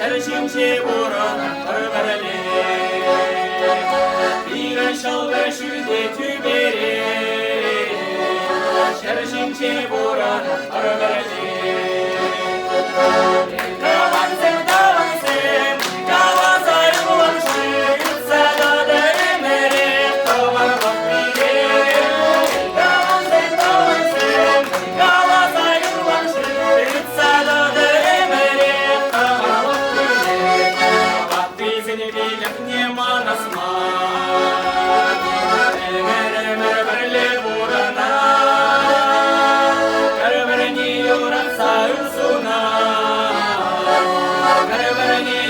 şerşimşi burana örberli bir şalver şüde tüberi şerşimşi burana örberli Kavansın kavansın kavasay bulanşı yutsada da emeri kavar vakti Kavansın kavansın kavasay bulanşı yutsada da emeri kavar vakti Vakti seni bilip ne manasma Emer emer verle burana Karverni yoran sağ suna Karverni